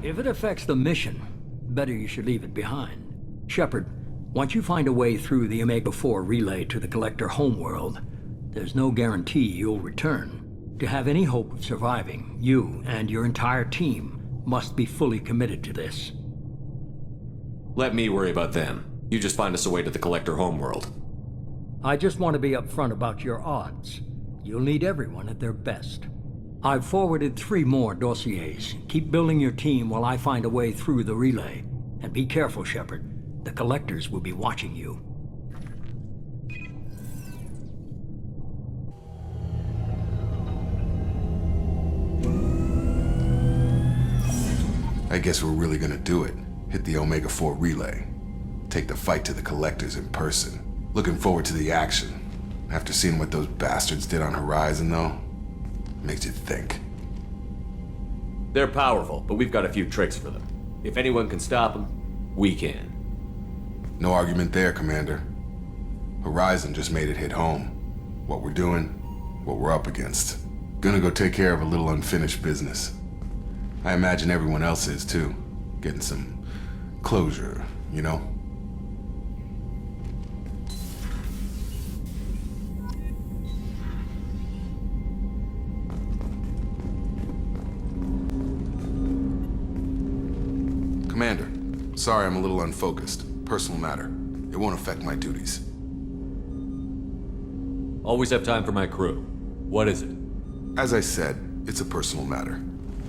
If it affects the mission, better you should leave it behind. Shepard, once you find a way through the Omega-4 relay to the Collector homeworld, there's no guarantee you'll return. To have any hope of surviving, you and your entire team must be fully committed to this. Let me worry about them. You just find us a way to the Collector homeworld. I just want to be upfront about your odds. You'll need everyone at their best. I've forwarded 3 more dossiers. Keep building your team while I find a way through the relay. And be careful, Shepard. The Collectors will be watching you. I guess we're really gonna do it. Hit the Omega-4 relay. Take the fight to the Collectors in person. Looking forward to the action. After seeing what those bastards did on Horizon, though, makes you think. They're powerful, but we've got a few tricks for them. If anyone can stop them, we can. No argument there, Commander. Horizon just made it hit home. What we're doing, what we're up against. Gonna go take care of a little unfinished business. I imagine everyone else is, too. Getting some closure, you know? Commander, sorry I'm a little unfocused. Personal matter. It won't affect my duties. Always have time for my crew. What is it? As I said, it's a personal matter.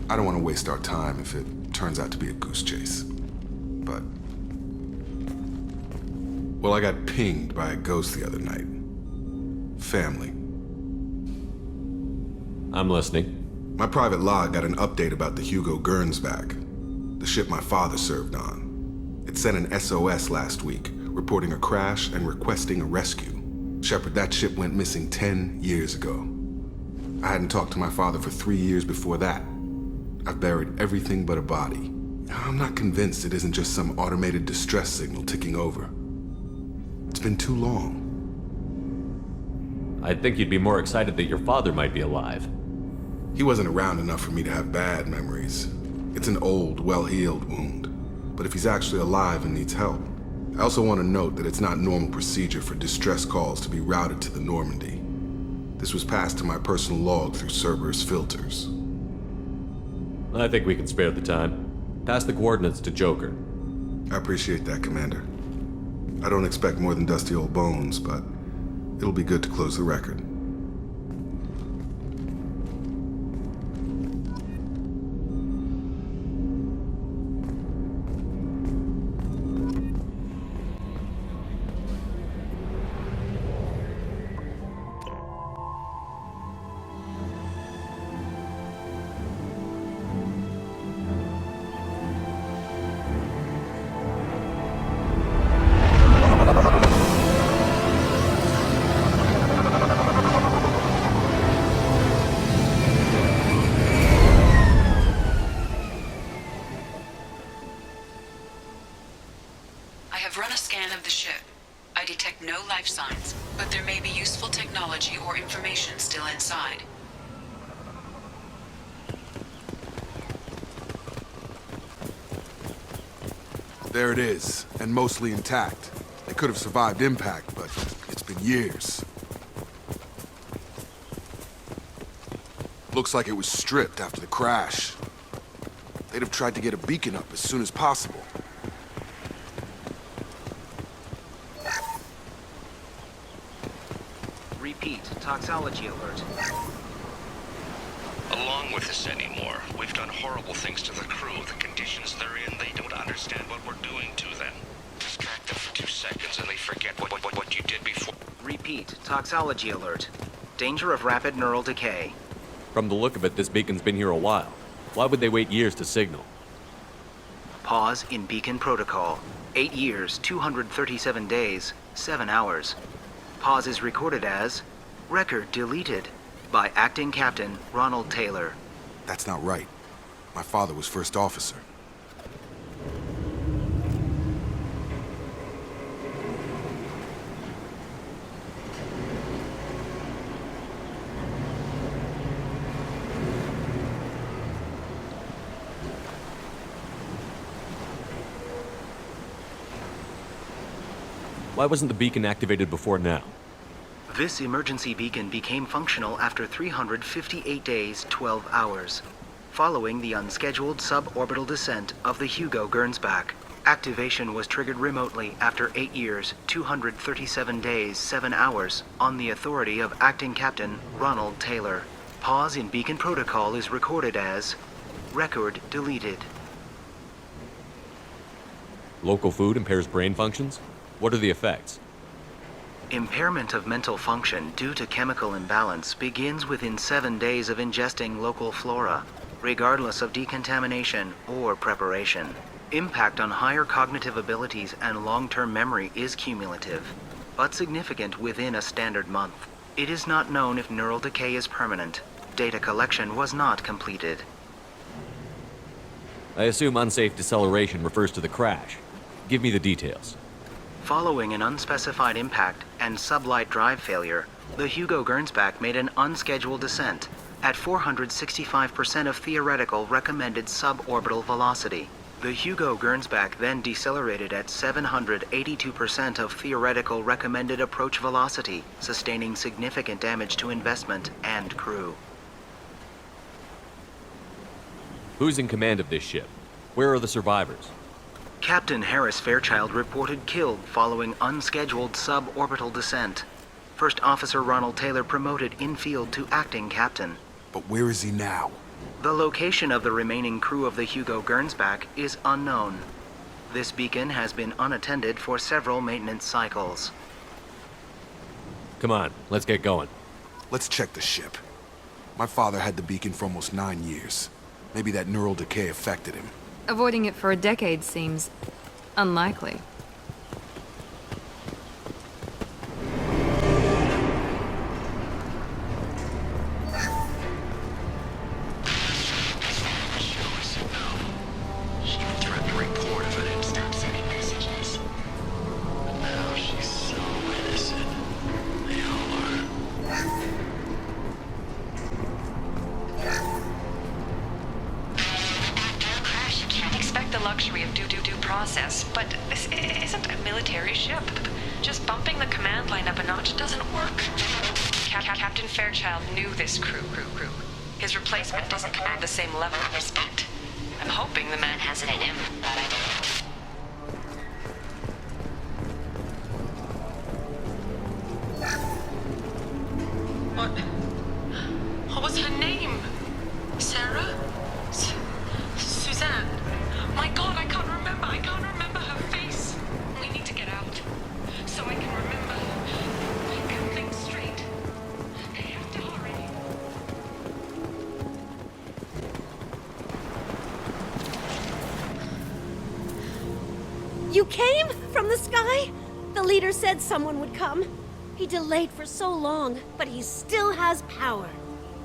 I don't want to waste our time if it turns out to be a goose chase. But... well, I got pinged by a ghost the other night. Family. I'm listening. My private log got an update about the Hugo Gernsback, the ship my father served on. It sent an SOS last week, reporting a crash and requesting a rescue. Shepard, that ship went missing 10 years ago. I hadn't talked to my father for 3 years before that. I've buried everything but a body. I'm not convinced it isn't just some automated distress signal ticking over. It's been too long. I'd think you'd be more excited that your father might be alive. He wasn't around enough for me to have bad memories. It's an old, well-healed wound. But if he's actually alive and needs help, I also want to note that it's not normal procedure for distress calls to be routed to the Normandy. This was passed to my personal log through Cerberus filters. I think we can spare the time. Pass the coordinates to Joker. I appreciate that, Commander. I don't expect more than dusty old bones, but it'll be good to close the record. I've run a scan of the ship. I detect no life signs, but there may be useful technology or information still inside. There it is, and mostly intact. It could have survived impact, but it's been years. Looks like it was stripped after the crash. They'd have tried to get a beacon up as soon as possible. Repeat, toxology alert. Along with this anymore. We've done horrible things to the crew. The conditions they're in, they don't understand what we're doing to them. Distract them for 2 seconds and they forget what you did before. Repeat, toxology alert. Danger of rapid neural decay. From the look of it, this beacon's been here a while. Why would they wait years to signal? Pause in beacon protocol. 8 years, 237 days, 7 hours. Pause is recorded as record deleted by Acting Captain Ronald Taylor. That's not right. My father was first officer. Why wasn't the beacon activated before now? This emergency beacon became functional after 358 days, 12 hours, following the unscheduled suborbital descent of the Hugo Gernsback. Activation was triggered remotely after 8 years, 237 days, 7 hours, on the authority of Acting Captain Ronald Taylor. Pause in beacon protocol is recorded as record deleted. Local food impairs brain functions? What are the effects? Impairment of mental function due to chemical imbalance begins within 7 days of ingesting local flora, regardless of decontamination or preparation. Impact on higher cognitive abilities and long-term memory is cumulative, but significant within a standard month. It is not known if neural decay is permanent. Data collection was not completed. I assume unsafe deceleration refers to the crash. Give me the details. Following an unspecified impact and sublight drive failure, the Hugo Gernsback made an unscheduled descent at 465% of theoretical recommended suborbital velocity. The Hugo Gernsback then decelerated at 782% of theoretical recommended approach velocity, sustaining significant damage to investment and crew. Who's in command of this ship? Where are the survivors? Captain Harris Fairchild reported killed following unscheduled suborbital descent. First Officer Ronald Taylor promoted in-field to acting captain. But where is he now? The location of the remaining crew of the Hugo Gernsback is unknown. This beacon has been unattended for several maintenance cycles. Come on, let's get going. Let's check the ship. My father had the beacon for almost 9 years. Maybe that neural decay affected him. Avoiding it for a decade seems unlikely. Luxury of due process, but this isn't a military ship. Just bumping the command line up a notch doesn't work. Captain Fairchild knew this crew. His replacement doesn't command the same level of respect. I'm hoping the man has it in him, but I don't. What was her name? Sarah? Suzanne? My God, I can't remember her face. We need to get out, so I can remember. I can think straight. I have to hurry. You came? From the sky? The leader said someone would come. He delayed for so long, but he still has power.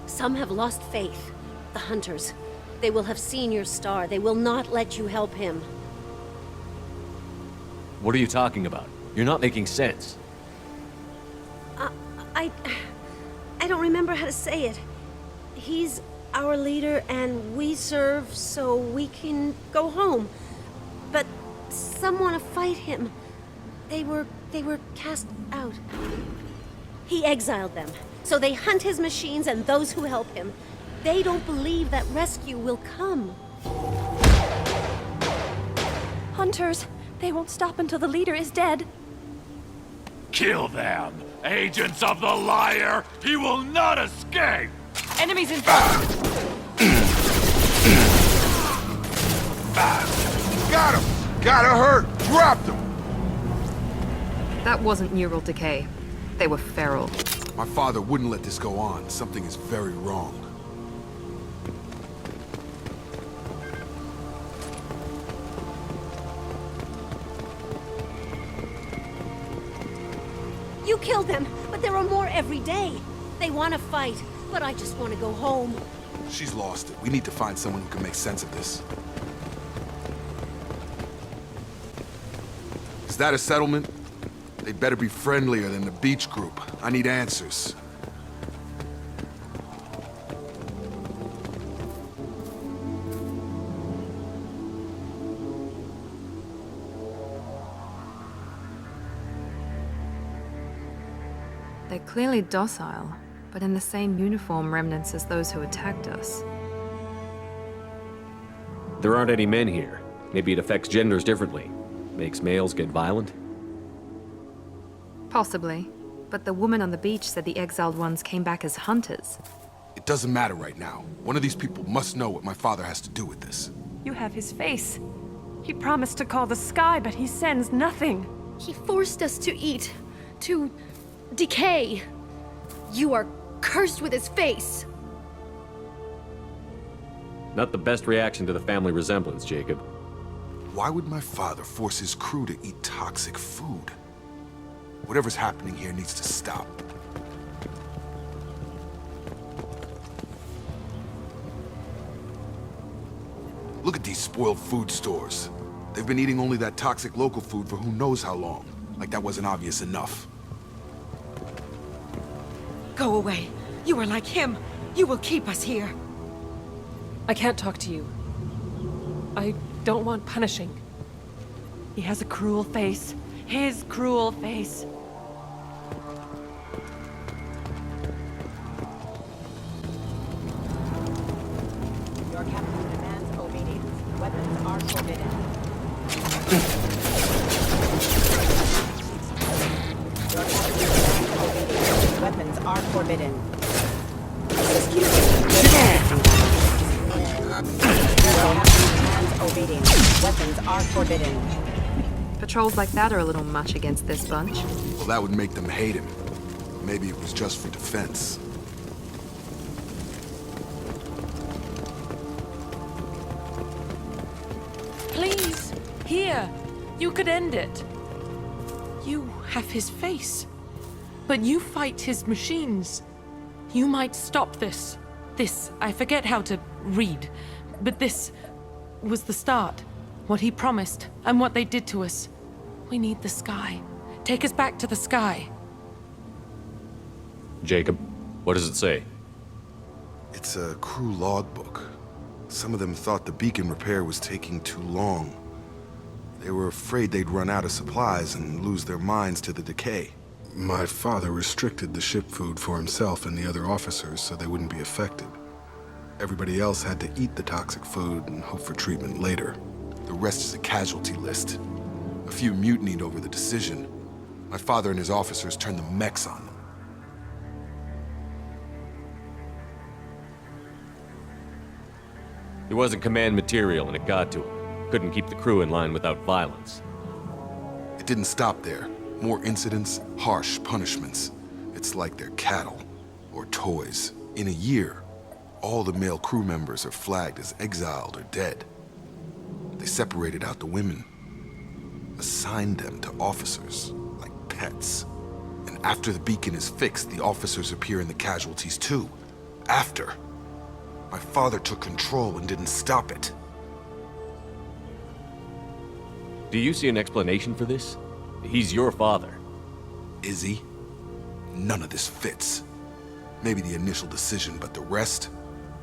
Some have lost faith. The hunters. They will have seen your star. They will not let you help him. What are you talking about? You're not making sense. I don't remember how to say it. He's our leader and we serve so we can go home. But some want to fight him. They were cast out. He exiled them, so they hunt his machines and those who help him. They don't believe that rescue will come. Hunters, they won't stop until the leader is dead. Kill them! Agents of the liar! He will not escape! Enemies in front! Got him! Gotta hurt! Dropped him! That wasn't neural decay. They were feral. My father wouldn't let this go on. Something is very wrong. You killed them, but there are more every day. They want to fight, but I just want to go home. She's lost it. We need to find someone who can make sense of this. Is that a settlement? They'd better be friendlier than the beach group. I need answers. They're clearly docile, but in the same uniform remnants as those who attacked us. There aren't any men here. Maybe it affects genders differently. Makes males get violent? Possibly. But the woman on the beach said the exiled ones came back as hunters. It doesn't matter right now. One of these people must know what my father has to do with this. You have his face. He promised to call the sky, but he sends nothing. He forced us to eat, to decay. You are cursed with his face. Not the best reaction to the family resemblance, Jacob. Why would my father force his crew to eat toxic food? Whatever's happening here needs to stop. Look at these spoiled food stores. They've been eating only that toxic local food for who knows how long. Like that wasn't obvious enough. Go away. You are like him. You will keep us here. I can't talk to you. I don't want punishing. He has a cruel face. His cruel face. Your captain demands obedience. Weapons are forbidden. Your captain demands obedience. Weapons are forbidden. Excuse me. Your captain demands obedience. Weapons are forbidden. Patrols like that are a little much against this bunch. Well, that would make them hate him. Maybe it was just for defense. Please, here. You could end it. You have his face. But you fight his machines. You might stop this. This, I forget how to read. But this was the start. What he promised, and what they did to us. We need the sky. Take us back to the sky. Jacob, what does it say? It's a crew logbook. Some of them thought the beacon repair was taking too long. They were afraid they'd run out of supplies and lose their minds to the decay. My father restricted the ship food for himself and the other officers so they wouldn't be affected. Everybody else had to eat the toxic food and hope for treatment later. The rest is a casualty list. A few mutinied over the decision. My father and his officers turned the mechs on them. He wasn't command material and it got to him. Couldn't keep the crew in line without violence. It didn't stop there. More incidents, harsh punishments. It's like they're cattle or toys. In a year, all the male crew members are flagged as exiled or dead. They separated out the women, assigned them to officers, like pets. And after the beacon is fixed, the officers appear in the casualties too. After. My father took control and didn't stop it. Do you see an explanation for this? He's your father. Is he? None of this fits. Maybe the initial decision, but the rest?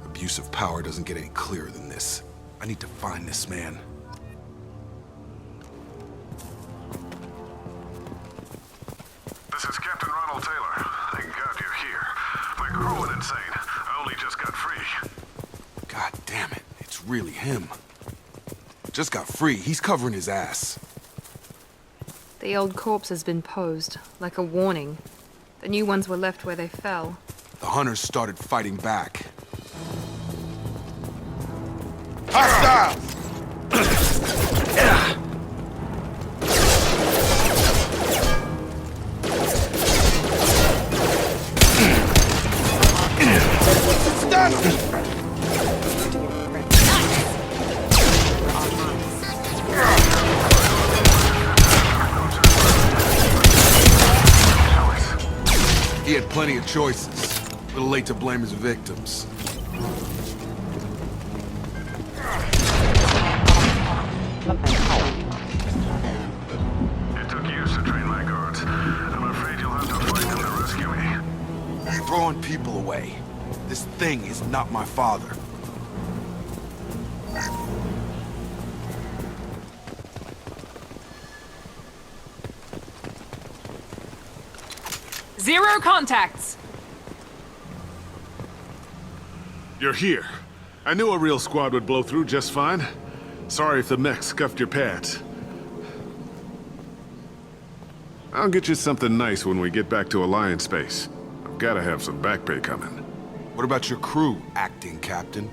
Abuse of power doesn't get any clearer than this. I need to find this man. This is Captain Ronald Taylor. Thank God you're here. My crew went insane. I only just got free. God damn it. It's really him. Just got free. He's covering his ass. The old corpse has been posed, like a warning. The new ones were left where they fell. The hunters started fighting back. Hostiles! He had plenty of choices. A little late to blame his victims. It took years to train my guards. I'm afraid you'll have to fight them to rescue me. You're throwing people away. This thing is not my father. 0 contacts! You're here. I knew a real squad would blow through just fine. Sorry if the mech scuffed your pads. I'll get you something nice when we get back to Alliance Base. I've gotta have some back pay coming. What about your crew, acting captain?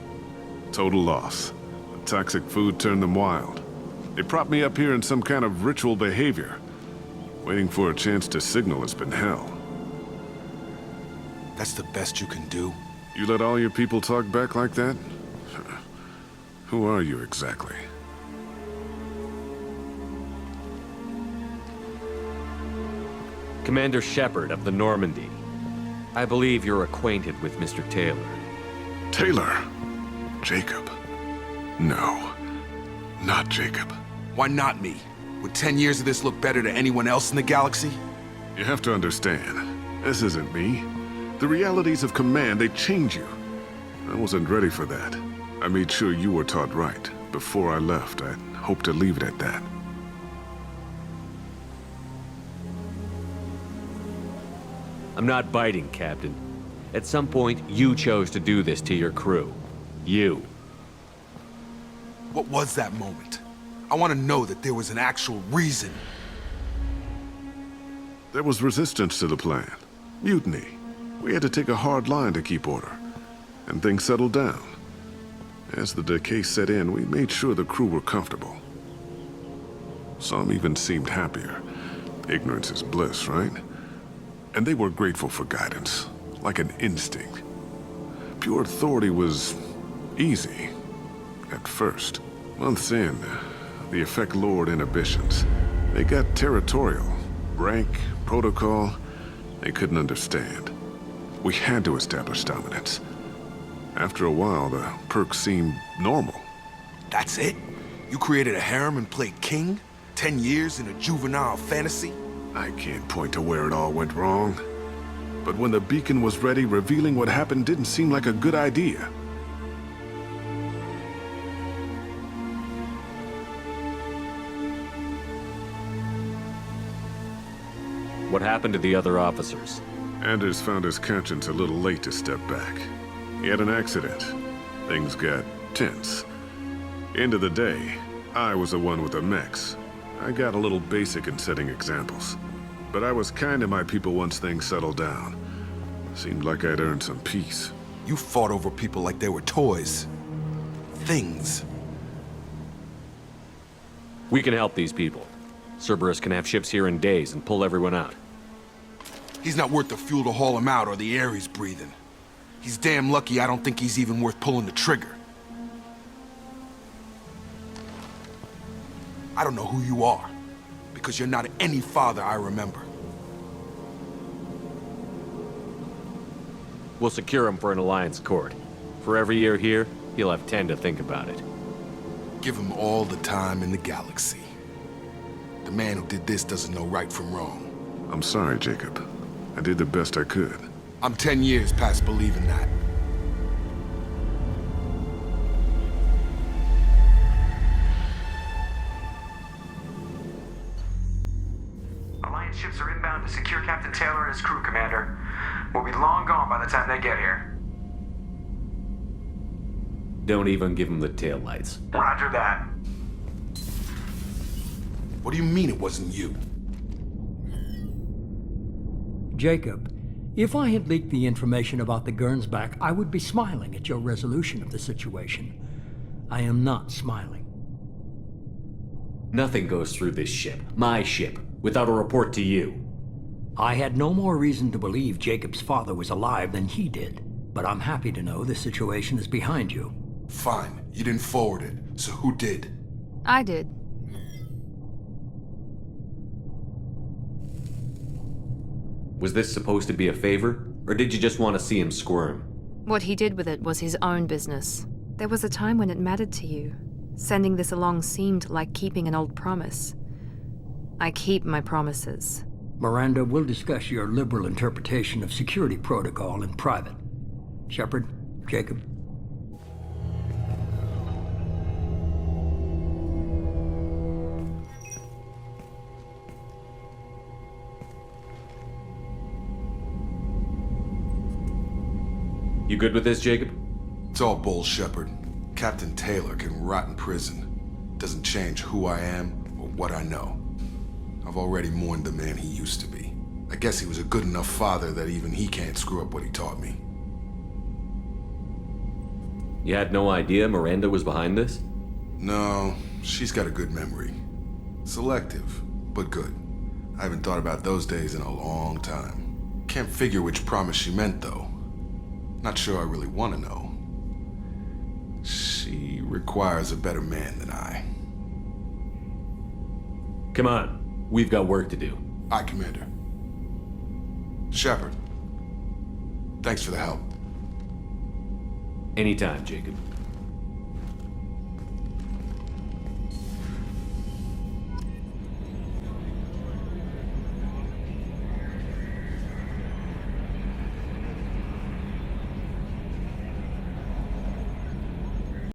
Total loss. The toxic food turned them wild. They propped me up here in some kind of ritual behavior. Waiting for a chance to signal has been hell. That's the best you can do? You let all your people talk back like that? Who are you exactly? Commander Shepard of the Normandy. I believe you're acquainted with Mr. Taylor. Taylor? Jacob? No. Not Jacob. Why not me? Would 10 years of this look better to anyone else in the galaxy? You have to understand, this isn't me. The realities of command, they change you. I wasn't ready for that. I made sure you were taught right. Before I left, I hoped to leave it at that. I'm not biting, Captain. At some point, you chose to do this to your crew. You. What was that moment? I want to know that there was an actual reason. There was resistance to the plan. Mutiny. We had to take a hard line to keep order. And things settled down. As the decay set in, we made sure the crew were comfortable. Some even seemed happier. Ignorance is bliss, right? And they were grateful for guidance, like an instinct. Pure authority was easy, at first. Months in, the effect lowered inhibitions. They got territorial. Rank, protocol, they couldn't understand. We had to establish dominance. After a while, the perks seemed normal. That's it? You created a harem and played king? 10 years in a juvenile fantasy? I can't point to where it all went wrong. But when the beacon was ready, revealing what happened didn't seem like a good idea. What happened to the other officers? Anders found his conscience a little late to step back. He had an accident. Things got tense. End of the day, I was the one with the mechs. I got a little basic in setting examples. But I was kind to my people once things settled down. Seemed like I'd earned some peace. You fought over people like they were toys. Things. We can help these people. Cerberus can have ships here in days and pull everyone out. He's not worth the fuel to haul him out or the air he's breathing. He's damn lucky I don't think he's even worth pulling the trigger. I don't know who you are, because you're not any father I remember. We'll secure him for an Alliance court. For every year here, he'll have 10 to think about it. Give him all the time in the galaxy. The man who did this doesn't know right from wrong. I'm sorry, Jacob. I did the best I could. I'm 10 years past believing that. Alliance ships are inbound to secure Captain Taylor and his crew, Commander. We'll be long gone by the time they get here. Don't even give him the taillights. Roger that. What do you mean it wasn't you? Jacob, if I had leaked the information about the Gernsback, I would be smiling at your resolution of the situation. I am not smiling. Nothing goes through this ship, my ship, without a report to you. I had no more reason to believe Jacob's father was alive than he did, but I'm happy to know the situation is behind you. Fine, you didn't forward it, so who did? I did. Was this supposed to be a favor, or did you just want to see him squirm? What he did with it was his own business. There was a time when it mattered to you. Sending this along seemed like keeping an old promise. I keep my promises. Miranda, we'll discuss your liberal interpretation of security protocol in private. Shepard, Jacob. You good with this, Jacob? It's all bull, Shepard. Captain Taylor can rot in prison. Doesn't change who I am or what I know. I've already mourned the man he used to be. I guess he was a good enough father that even he can't screw up what he taught me. You had no idea Miranda was behind this? No, she's got a good memory. Selective, but good. I haven't thought about those days in a long time. Can't figure which promise she meant, though. Not sure I really want to know. She requires a better man than I. Come on, we've got work to do. Aye, Commander. Shepard, thanks for the help. Anytime, Jacob.